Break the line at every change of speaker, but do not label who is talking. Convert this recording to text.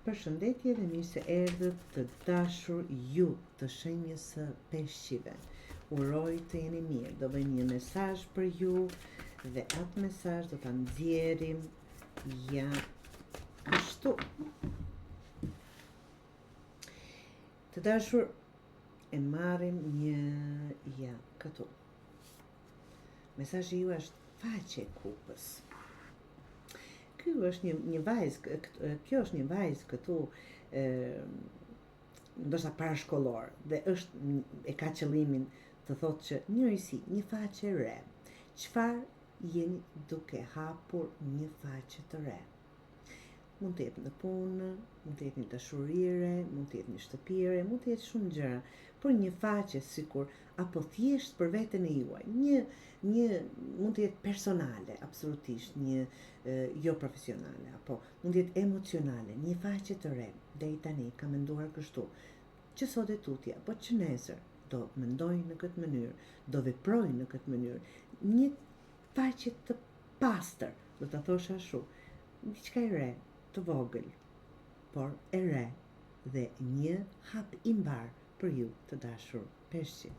Përshëndetje dhe mirë se erdhët të dashur ju të shenjës së peshqive. Uroj të jeni mirë. Do bëjmë një mesazh për ju dhe atë mesazh do ta nxjerrim ja kështu. Të dashur, e marrim ja këtu. Mesazhi ju është faqe kupës. Kjo është një vajzë këtu, ndoshta parashkollor, dhe e ka qëllimin të thotë që njërisi, një faqe re. Çfarë jeni duke hapur një faqe të re? Mund të jetë në punë, mund të jetë një dashurire, mund të jetë një shtëpire, mund të jetë shumë gjëra, por një faqe sikur apo thjesht për veten e juaj, një mund të jetë personale, absolutisht, një jo profesionale, apo mund të jetë emocionale, një faqe të re. Deri tani kam menduar kështu, që sot e tutje, apo që nesër do mendoj në këtë mënyrë, do veproj në këtë mënyrë, një faqe të pastër, do ta thosha ashtu, diçka e re, të vogël, por e re, dhe një hap i mbar për ju të dashur peshqi.